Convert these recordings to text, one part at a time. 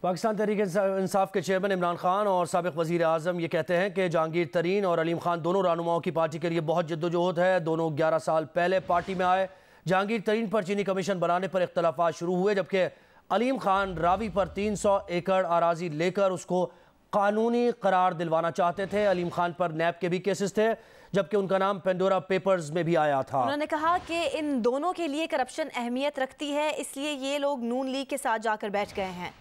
पाकिस्तान तहरीक इंसाफ के चेयरमैन इमरान खान और साबिक वज़ीर आज़म ये कहते हैं कि जहांगीर तरीन और अलीम खान दोनों रहनुमाओं की पार्टी के लिए बहुत जद्दोजहद है। दोनों 11 साल पहले पार्टी में आए। जहांगीर तरीन पर चीनी कमीशन बनाने पर इख्तलाफात शुरू हुए, जबकि अलीम खान रावी पर 300 एकड़ अराजी लेकर उसको कानूनी करार दिलवाना चाहते थे। अलीम खान पर नैब के भी केसेस थे, जबकि उनका नाम पेंडोरा पेपर्स में भी आया था। उन्होंने कहा कि इन दोनों के लिए करप्शन अहमियत रखती है, इसलिए ये लोग नून लीग के साथ जाकर बैठ गए हैं।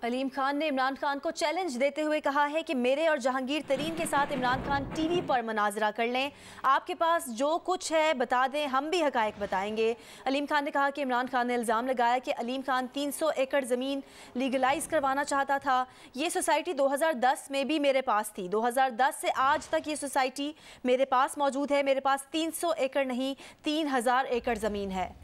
अलीम खान ने इमरान खान को चैलेंज देते हुए कहा है कि मेरे और जहांगीर तरीन के साथ इमरान खान टीवी पर मनाजरा कर लें, आपके पास जो कुछ है बता दें, हम भी हकायक बताएंगे। अलीम खान ने कहा कि इमरान खान ने इल्ज़ाम लगाया कि अलीम खान 300 एकड़ ज़मीन लीगलाइज करवाना चाहता था। ये सोसाइटी 2010 में भी मेरे पास थी। 2010 से आज तक ये सोसाइटी मेरे पास मौजूद है। मेरे पास 300 एकड़ नहीं 3000 एकड़ ज़मीन है।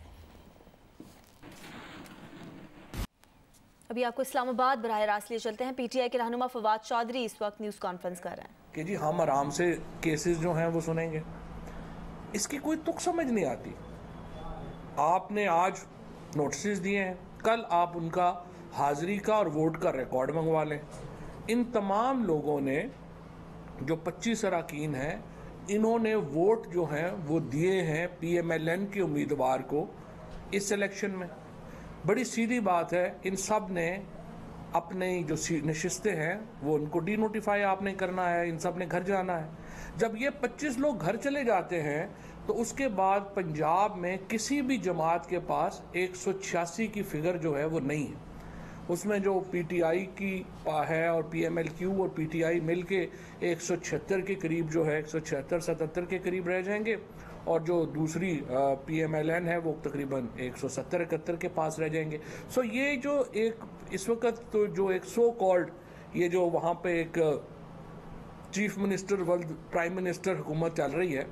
अभी आपको इस्लामाबाद बराह रास्त लिए चलते हैं। पीटीआई के रहनुमा फवाद चौधरी इस वक्त न्यूज़ कॉन्फ्रेंस कर रहे हैं कि जी हम आराम से केसेस जो हैं वो सुनेंगे, इसकी कोई तुक समझ नहीं आती। आपने आज नोटिस दिए हैं, कल आप उनका हाजिरी का और वोट का रिकॉर्ड मंगवा लें। इन तमाम लोगों ने जो 25 अरकान हैं, इन्होंने वोट जो हैं वो दिए हैं PMLN के उम्मीदवार को इस इलेक्शन में। बड़ी सीधी बात है, इन सब ने अपने जो नशिस्तें हैं वो उनको डी नोटिफाई आपने करना है, इन सब ने घर जाना है। जब ये 25 लोग घर चले जाते हैं तो उसके बाद पंजाब में किसी भी जमात के पास 186 की फिगर जो है वो नहीं है। उसमें जो PTI की है और PMLQ और PTI मिल के 176 के करीब जो है 176-77 के करीब रह जाएंगे, और जो दूसरी PMLN है वो तकरीबन 170-71 के पास रह जाएंगे। सो ये जो एक इस वक्त तो जो एक सो कॉल्ड ये जो वहाँ पे एक chief minister world prime minister हुकूमत चल रही है,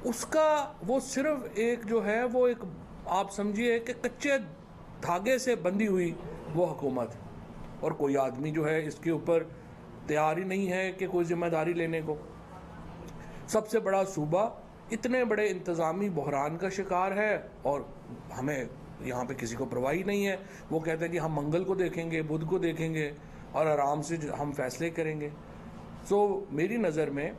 उसका वो सिर्फ एक जो है वो एक आप समझिए कि कच्चे धागे से बंधी हुई वो हुकूमत है, और कोई आदमी जो है इसके ऊपर तैयार ही नहीं है कि कोई जिम्मेदारी लेने को। सबसे बड़ा सूबा इतने बड़े इंतज़ामी बहरान का शिकार है और हमें यहाँ पे किसी को परवाह ही नहीं है। वो कहते हैं कि हम मंगल को देखेंगे, बुध को देखेंगे और आराम से हम फैसले करेंगे। सो मेरी नज़र में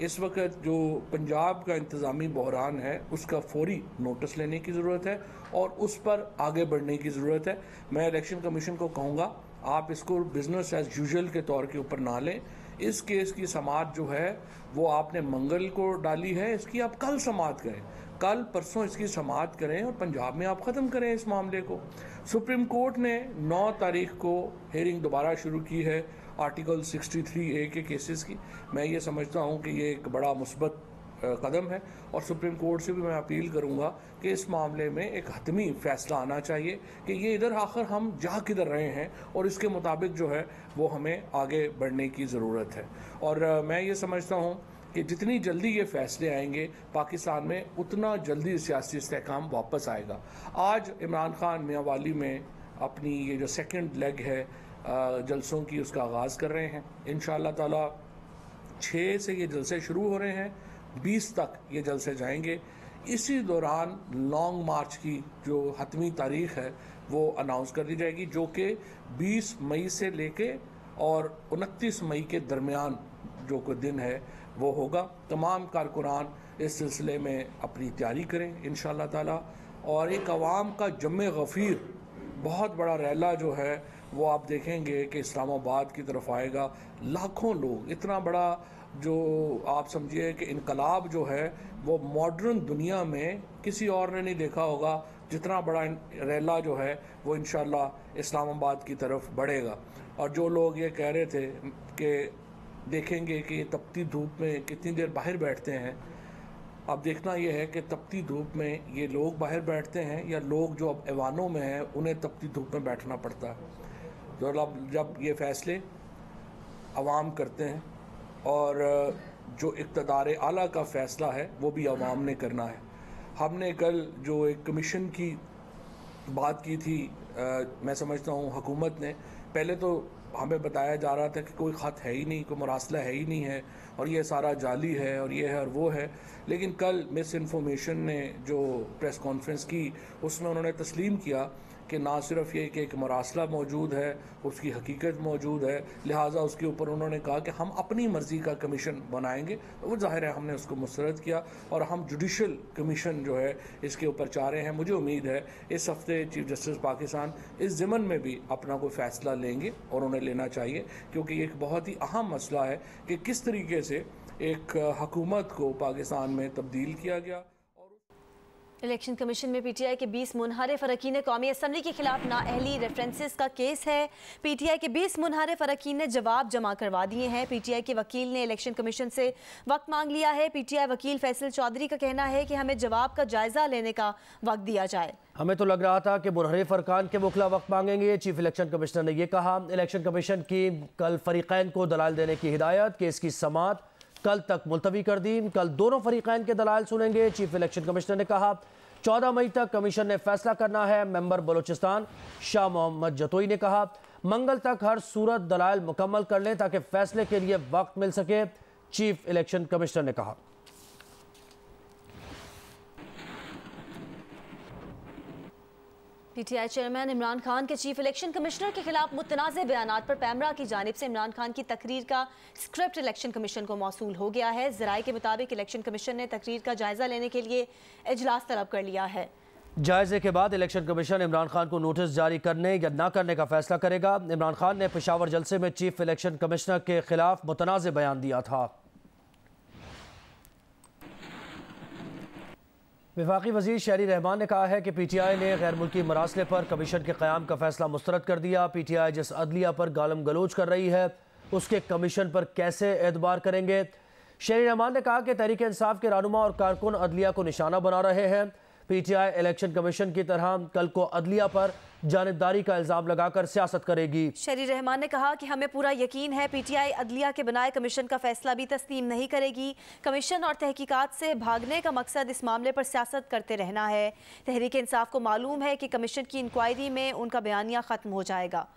इस वक्त जो पंजाब का इंतज़ामी बहरान है उसका फौरी नोटिस लेने की ज़रूरत है और उस पर आगे बढ़ने की ज़रूरत है। मैं इलेक्शन कमीशन को कहूँगा आप इसको बिज़नेस एज यूजुअल के तौर के ऊपर ना लें। इस केस की समाअत जो है वो आपने मंगल को डाली है, इसकी आप कल समाअत करें, कल परसों इसकी समाअत करें और पंजाब में आप ख़त्म करें इस मामले को। सुप्रीम कोर्ट ने 9 तारीख को हेयरिंग दोबारा शुरू की है आर्टिकल 63A के केसेस की। मैं ये समझता हूँ कि ये एक बड़ा मुस्बत कदम है और सुप्रीम कोर्ट से भी मैं अपील करूँगा कि इस मामले में एक हतमी फ़ैसला आना चाहिए कि ये इधर आखिर हम जा किधर रहे हैं और इसके मुताबिक जो है वो हमें आगे बढ़ने की ज़रूरत है। और मैं ये समझता हूँ कि जितनी जल्दी ये फ़ैसले आएंगे पाकिस्तान में उतना जल्दी सियासी इस्तेहकाम वापस आएगा। आज इमरान खान मियांवाली में अपनी ये जो सेकंड लेग है जलसों की उसका आगाज़ कर रहे हैं। इंशाअल्लाह ताला 6 से ये जलसे शुरू हो रहे हैं, 20 तक ये जलसे जाएंगे। इसी दौरान लॉन्ग मार्च की जो हतमी तारीख़ है वो अनाउंस कर दी जाएगी, जो कि 20 मई से लेके और 29 मई के दरमियान जो कोई दिन है वो होगा। तमाम कारकुनान इस सिलसिले में अपनी तैयारी करें इंशाअल्लाह ताला, और एक आवाम का जम्मे गफ़ीर बहुत बड़ा रैला जो है वो आप देखेंगे कि इस्लामाबाद की तरफ आएगा। लाखों लोग, इतना बड़ा जो आप समझिए कि इनकलाब जो है वो मॉडर्न दुनिया में किसी और ने नहीं देखा होगा। जितना बड़ा रैला जो है वो इंशाअल्लाह इस्लामाबाद की तरफ बढ़ेगा। और जो लोग ये कह रहे थे कि देखेंगे कि तपती धूप में कितनी देर बाहर बैठते हैं, अब देखना यह है कि तपती धूप में ये लोग बाहर बैठते हैं या लोग जो अब ऐवानों में हैं उन्हें तपती धूप में बैठना पड़ता है। तो जब ये फ़ैसले अवाम करते हैं और जो इक़्तिदार आला का फ़ैसला है वो भी अवाम ने करना है। हमने कल जो एक कमीशन की बात की थी, मैं समझता हूँ हुकूमत ने पहले तो हमें बताया जा रहा था कि कोई ख़त है ही नहीं, कोई मरासला है ही नहीं है और ये सारा जाली है और ये है और वो है। लेकिन कल मिस इन्फॉर्मेशन ने जो प्रेस कॉन्फ्रेंस की उसमें उन्होंने तस्लीम किया कि ना सिर्फ ये कि एक मरासला मौजूद है, उसकी हकीकत मौजूद है, लिहाजा उसके ऊपर उन्होंने कहा कि हम अपनी मर्ज़ी का कमीशन बनाएंगे। वो ज़ाहिर है हमने उसको मुस्तरद किया और हम जुडिशल कमीशन जो है इसके ऊपर चाह रहे हैं। मुझे उम्मीद है इस हफ्ते चीफ जस्टिस पाकिस्तान इस ज़िमन में भी अपना कोई फ़ैसला लेंगे और उन्हें लेना चाहिए, क्योंकि एक बहुत ही अहम मसला है कि किस तरीके से एक हुकूमत को पाकिस्तान में तब्दील किया गया। इलेक्शन कमीशन में पीटीआई के 20 मुनहरिफ अरकान कौमी असम्बली के खिलाफ नाअहली रेफरेंसेस का केस है। पीटीआई के 20 मुनहरिफ अरकान ने जवाब जमा करवा दिए हैं। पीटीआई के वकील ने इलेक्शन कमीशन से वक्त मांग लिया है। पीटीआई वकील फैसल चौधरी का कहना है कि हमें जवाब का जायजा लेने का वक्त दिया जाए। हमें तो लग रहा था कि मुनहरिफ अरकान के वकला वक्त मांगेंगे। चीफ इलेक्शन कमिश्नर ने यह कहा। इलेक्शन कमीशन की कल फरीकैन को दलाल देने की हिदायत, केस की समाअत कल तक मुलतवी कर दी। कल दोनों फरीकैन के दलाल सुनेंगे। चीफ इलेक्शन कमिश्नर ने कहा 14 मई तक कमीशन ने फैसला करना है। मेंबर बलोचिस्तान शाह मोहम्मद जतोई ने कहा मंगल तक हर सूरत दलाल मुकम्मल कर लें ताकि फैसले के लिए वक्त मिल सके। चीफ इलेक्शन कमिश्नर ने कहा। पीटीआई चेयरमैन इमरान खान के चीफ इलेक्शन कमिश्नर के खिलाफ मुतनाज़ बयानात पर पैमरा की जानिब से इमरान खान की तकरीर का स्क्रिप्ट इलेक्शन कमीशन को मौसूल हो गया है। ज़राए के मुताबिक इलेक्शन कमीशन ने तकरीर का जायजा लेने के लिए इजलास तलब कर लिया है। जायजे के बाद इलेक्शन कमीशन इमरान खान को नोटिस जारी करने या ना करने का फैसला करेगा। इमरान खान ने पेशावर जलसे में चीफ इलेक्शन कमिश्नर के खिलाफ मुतनाज़ बयान दिया था। वफाकी वज़ीर शहरी रहमान ने कहा है कि पीटीआई ने गैर मुल्की मरासले पर कमीशन के क़याम का फैसला मुस्तरद कर दिया। पीटीआई जिस अदलिया पर गालम गलोच कर रही है उसके कमीशन पर कैसे एतबार करेंगे। शहरी रहमान ने कहा कि तहरीक इंसाफ के रहनुमा और कारकुन अदलिया को निशाना बना रहे हैं। पीटीआई इलेक्शन कमीशन की तरह कल को अदलिया पर जानिबदारी का इल्ज़ाम लगाकर सियासत करेगी। शहरी रहमान ने कहा कि हमें पूरा यकीन है पीटीआई अदलिया के बनाए कमीशन का फैसला भी तस्लीम नहीं करेगी। कमीशन और तहकीकात से भागने का मकसद इस मामले पर सियासत करते रहना है। तहरीक इंसाफ को मालूम है कि कमीशन की इंक्वायरी में उनका बयानिया ख़त्म हो जाएगा।